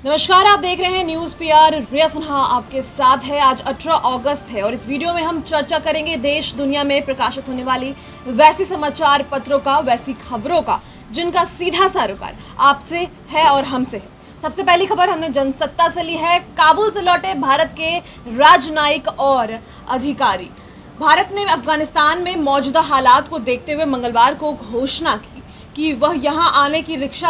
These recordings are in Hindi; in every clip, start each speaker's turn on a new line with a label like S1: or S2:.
S1: नमस्कार, आप देख रहे हैं न्यूज़ पीआर। रिया सिन्हा आपके साथ है। आज 18 अगस्त है और इस वीडियो में हम चर्चा करेंगे देश दुनिया में प्रकाशित होने वाली वैसी समाचार पत्रों का, वैसी खबरों का जिनका सीधा सरोकार आपसे है और हमसे है। सबसे पहली खबर हमने जनसत्ता से ली है। काबुल से लौटे भारत के राजनयिक और अधिकारी। भारत ने अफगानिस्तान में मौजूदा हालात को देखते हुए मंगलवार को घोषणा की कि वह यहां आने की इच्छा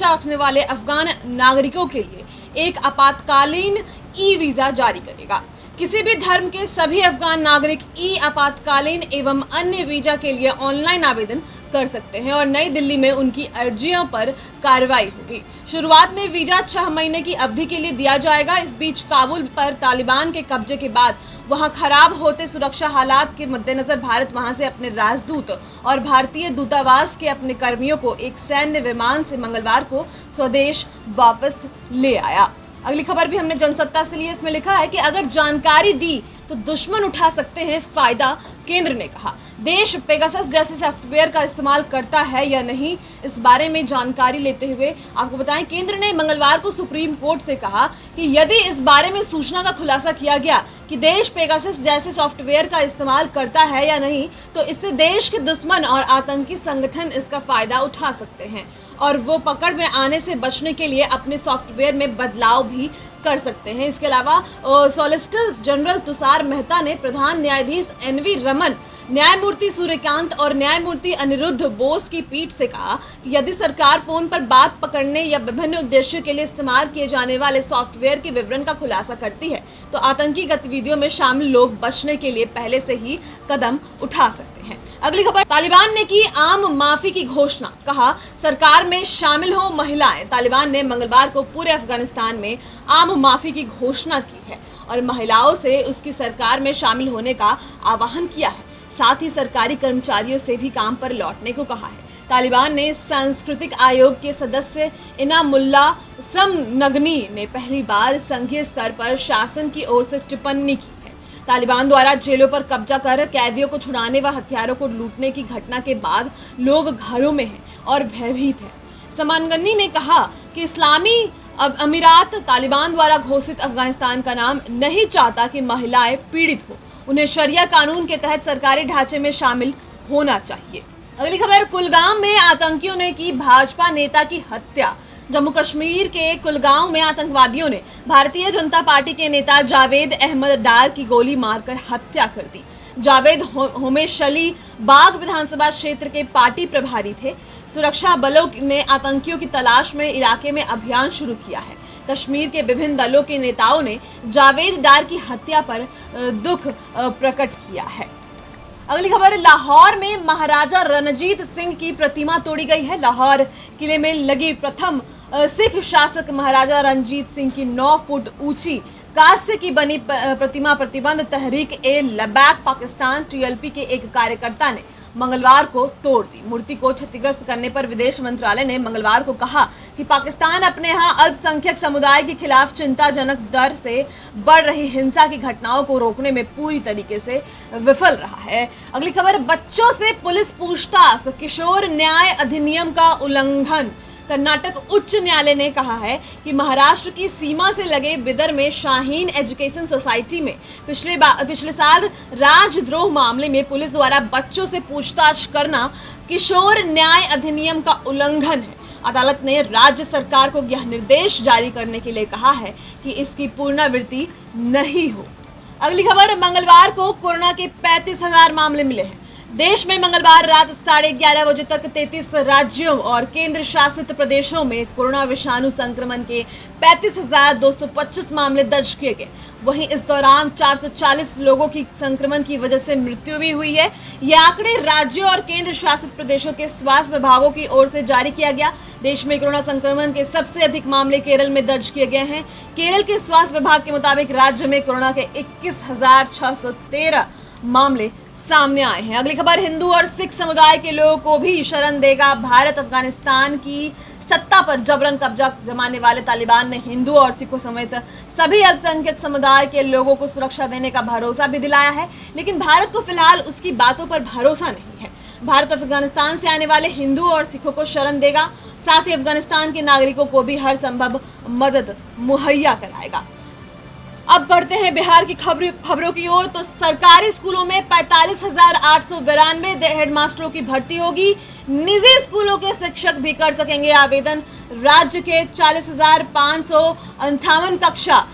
S1: रखने वाले अफगान नागरिकों के लिए एक आपातकालीन ई वीज़ा जारी करेगा। किसी भी धर्म के सभी अफगान नागरिक ई आपातकालीन एवं अन्य वीज़ा के लिए ऑनलाइन आवेदन कर सकते हैं और नई दिल्ली में उनकी अर्जियों पर कार्रवाई होगी। शुरुआत में वीज़ा 6 महीने की अवधि के लिए दिया जाएगा। इस बीच काबुल पर तालिबान के कब्जे के बाद वहां खराब होते सुरक्षा हालात के मद्देनजर भारत वहां से अपने राजदूत और भारतीय दूतावास के अपने कर्मियों को एक सैन्य विमान से मंगलवार को स्वदेश वापस ले आया। अगली खबर भी हमने जनसत्ता से ली है। इसमें लिखा है कि अगर जानकारी दी तो दुश्मन उठा सकते हैं फायदा, केंद्र ने कहा। देश पेगासस जैसे सॉफ्टवेयर का इस्तेमाल करता है या नहीं, इस बारे में जानकारी लेते हुए आपको बताएं, केंद्र ने मंगलवार को सुप्रीम कोर्ट से कहा कि यदि इस बारे में सूचना का खुलासा किया गया कि देश पेगासस जैसे सॉफ्टवेयर का इस्तेमाल करता है या नहीं, तो इससे देश के दुश्मन और आतंकी संगठन इसका फायदा उठा सकते हैं और वो पकड़ में आने से बचने के लिए अपने सॉफ्टवेयर में बदलाव भी कर सकते हैं। इसके अलावा सॉलिसिटर जनरल तुषार मेहता ने प्रधान न्यायाधीश एनवी रमन, न्यायमूर्ति सूर्यकांत और न्यायमूर्ति अनिरुद्ध बोस की पीठ से कहा कि यदि सरकार फोन पर बात पकड़ने या विभिन्न उद्देश्यों के लिए इस्तेमाल किए जाने वाले सॉफ्टवेयर के विवरण का खुलासा करती है तो आतंकी गतिविधियों में शामिल लोग बचने के लिए पहले से ही कदम उठा सकते हैं। अगली खबर, तालिबान ने की आम माफी की घोषणा, कहा सरकार में शामिल हो महिलाएं। तालिबान ने मंगलवार को पूरे अफगानिस्तान में आम माफी की घोषणा की है और महिलाओं से उसकी सरकार में शामिल होने का आह्वान किया है। साथ ही सरकारी कर्मचारियों से भी काम पर लौटने को कहा है। तालिबान ने सांस्कृतिक आयोग के सदस्य इनामुल्ला समनगनी ने पहली बार संघीय स्तर पर शासन की ओर से टिप्पणी की है। तालिबान द्वारा जेलों पर कब्जा कर कैदियों को छुड़ाने व हथियारों को लूटने की घटना के बाद लोग घरों में हैं और भयभीत हैं। समनगनी ने कहा कि इस्लामी अमीरात तालिबान द्वारा घोषित अफगानिस्तान का नाम नहीं चाहता कि महिलाएं पीड़ित हो। उन्हें शरिया कानून के तहत सरकारी ढांचे में शामिल होना चाहिए। अगली खबर, कुलगाम में आतंकियों ने की भाजपा नेता की हत्या। जम्मू कश्मीर के कुलगांव में आतंकवादियों ने भारतीय जनता पार्टी के नेता जावेद अहमद डार की गोली मारकर हत्या कर दी। जावेद होमेशली बाग विधानसभा क्षेत्र के पार्टी प्रभारी थे। सुरक्षा बलों ने आतंकियों की तलाश में इलाके में अभियान शुरू किया है। कश्मीर के विभिन्न दलों के नेताओं ने जावेद डार की हत्या पर दुख प्रकट किया है। अगली खबर, लाहौर में महाराजा रणजीत सिंह की प्रतिमा तोड़ी गई है। लाहौर किले में लगी प्रथम सिख शासक महाराजा रणजीत सिंह की 9 फुट ऊंची कांस्य की बनी प्रतिमा प्रतिबंध तहरीक ए लबैक पाकिस्तान टीएलपी के एक कार्यकर्ता ने मंगलवार को तोड़ दी। मूर्ति को क्षतिग्रस्त करने पर विदेश मंत्रालय ने मंगलवार को कहा कि पाकिस्तान अपने यहाँ अल्पसंख्यक समुदाय के खिलाफ चिंताजनक दर से बढ़ रही हिंसा की घटनाओं को रोकने में पूरी तरीके से विफल रहा है। अगली खबर, बच्चों से पुलिस पूछताछ, किशोर न्याय अधिनियम का उल्लंघन। कर्नाटक उच्च न्यायालय ने कहा है कि महाराष्ट्र की सीमा से लगे बिदर में शाहीन एजुकेशन सोसाइटी में पिछले साल राजद्रोह मामले में पुलिस द्वारा बच्चों से पूछताछ करना किशोर न्याय अधिनियम का उल्लंघन है। अदालत ने राज्य सरकार को यह निर्देश जारी करने के लिए कहा है कि इसकी पुनरावृत्ति नहीं हो। अगली खबर, मंगलवार को कोरोना के 35,000 मामले मिले हैं। देश में मंगलवार रात 11:30 बजे तक 33 राज्यों और केंद्र शासित प्रदेशों में कोरोना विषाणु संक्रमण के 35,225 मामले दर्ज किए गए। वहीं इस दौरान 440 लोगों की संक्रमण की वजह से मृत्यु भी हुई है। ये आंकड़े राज्यों और केंद्र शासित प्रदेशों के स्वास्थ्य विभागों की ओर से जारी किया गया। देश में कोरोना संक्रमण के सबसे अधिक मामले केरल में दर्ज किए गए हैं। केरल के स्वास्थ्य विभाग के मुताबिक राज्य में कोरोना के 21,613 मामले सामने आए हैं। अगली खबर, हिंदू और सिख समुदाय के लोगों को भी शरण देगा भारत। अफगानिस्तान की सत्ता पर जबरन कब्जा जमाने वाले तालिबान ने हिंदू और सिखों समेत सभी अल्पसंख्यक समुदाय के लोगों को सुरक्षा देने का भरोसा भी दिलाया है, लेकिन भारत को फिलहाल उसकी बातों पर भरोसा नहीं है। भारत अफगानिस्तान से आने वाले हिंदू और सिखों को शरण देगा। साथ ही अफगानिस्तान के नागरिकों को भी हर संभव मदद मुहैया कराएगा। अब बढ़ते हैं बिहार की खबरों की ओर। तो सरकारी स्कूलों में 45,892 हेडमास्टरों की भर्ती होगी। निजी स्कूलों के शिक्षक भी कर सकेंगे आवेदन। राज्य के 40,558 कक्षा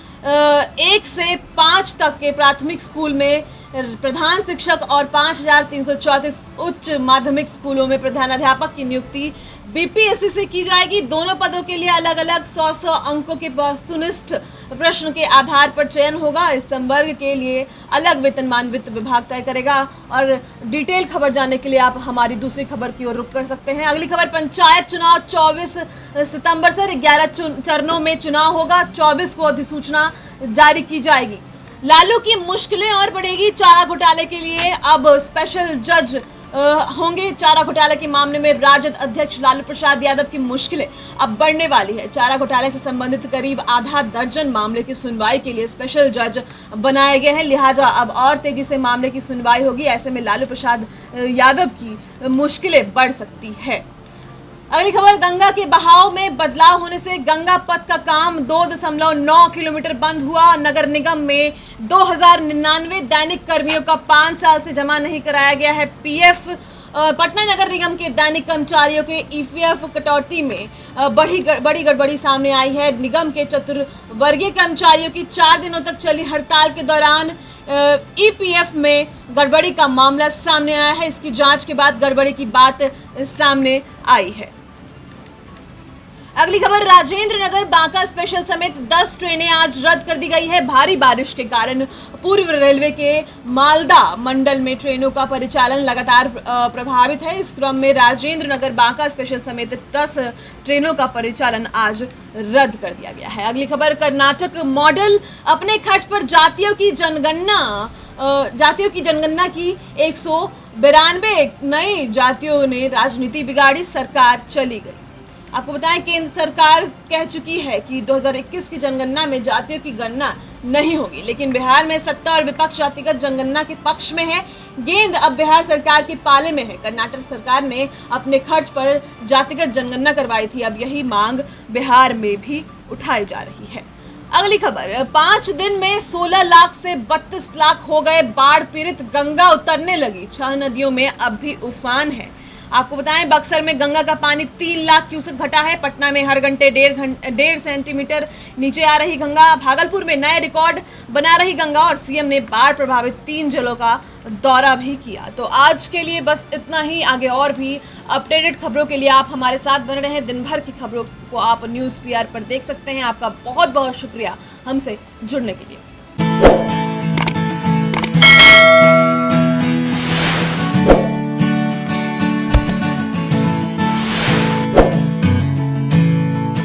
S1: 1 से 5 तक के प्राथमिक स्कूल में प्रधान शिक्षक और 5,334 उच्च माध्यमिक स्कूलों में प्रधानाध्यापक की नियुक्ति बीपीएससी से की जाएगी। दोनों पदों के लिए अलग अलग 100 अंकों के वस्तुनिष्ठ प्रश्न के आधार पर चयन होगा। इस संवर्ग के लिए अलग वेतनमान वित्त विभाग तय करेगा। और डिटेल खबर जानने के लिए आप हमारी दूसरी खबर की ओर रुख कर सकते हैं। अगली खबर, पंचायत चुनाव 24 सितंबर से 11 चरणों में चुनाव होगा। 24 को अधिसूचना जारी की जाएगी। लालू की मुश्किलें और बढ़ेगी। चारा घोटाले के लिए अब स्पेशल जज होंगे। चारा घोटाले के मामले में राजद अध्यक्ष लालू प्रसाद यादव की मुश्किलें अब बढ़ने वाली है। चारा घोटाले से संबंधित करीब आधा दर्जन मामले की सुनवाई के लिए स्पेशल जज बनाए गए हैं, लिहाजा अब और तेजी से मामले की सुनवाई होगी। ऐसे में लालू प्रसाद यादव की मुश्किलें बढ़ सकती है। अगली खबर, गंगा के बहाव में बदलाव होने से गंगा पथ का काम 2.9 किलोमीटर बंद हुआ। नगर निगम में 2099 दैनिक कर्मियों का 5 साल से जमा नहीं कराया गया है पीएफ। पटना नगर निगम के दैनिक कर्मचारियों के ईपीएफ कटौती में बड़ी गड़बड़ी सामने आई है। निगम के चतुर्वर्गीय कर्मचारियों की 4 दिनों तक चली हड़ताल के दौरान ईपीएफ में गड़बड़ी का मामला सामने आया है। इसकी जांच के बाद गड़बड़ी की बात सामने आई है। अगली खबर, राजेंद्र नगर बांका स्पेशल समेत 10 ट्रेनें आज रद्द कर दी गई है। भारी बारिश के कारण पूर्व रेलवे के मालदा मंडल में ट्रेनों का परिचालन लगातार प्रभावित है। इस क्रम में राजेंद्र नगर बांका स्पेशल समेत 10 ट्रेनों का परिचालन आज रद्द कर दिया गया है। अगली खबर, कर्नाटक मॉडल अपने खर्च पर जातियों की जनगणना की 192 नई जातियों ने राजनीति बिगाड़ी, सरकार चली गई। आपको बताएं, केंद्र सरकार कह चुकी है कि 2021 की जनगणना में जातियों की गणना नहीं होगी, लेकिन बिहार में सत्ता और विपक्ष जातिगत जनगणना के पक्ष में है। गेंद अब बिहार सरकार के पाले में है। कर्नाटक सरकार ने अपने खर्च पर जातिगत जनगणना करवाई थी, अब यही मांग बिहार में भी उठाई जा रही है। अगली खबर, 5 दिन में 16 लाख से 32 लाख हो गए बाढ़ पीड़ित। गंगा उतरने लगी, 6 नदियों में अब भी उफान है। आपको बताएं, बक्सर में गंगा का पानी 3 लाख क्यूसेक घटा है। पटना में हर घंटे 1.5 सेंटीमीटर नीचे आ रही गंगा। भागलपुर में नए रिकॉर्ड बना रही गंगा। और सीएम ने बाढ़ प्रभावित 3 जिलों का दौरा भी किया। तो आज के लिए बस इतना ही। आगे और भी अपडेटेड खबरों के लिए आप हमारे साथ बने रहें। दिन भर की खबरों को आप न्यूज़ PR पर देख सकते हैं। आपका बहुत बहुत शुक्रिया हमसे जुड़ने के लिए।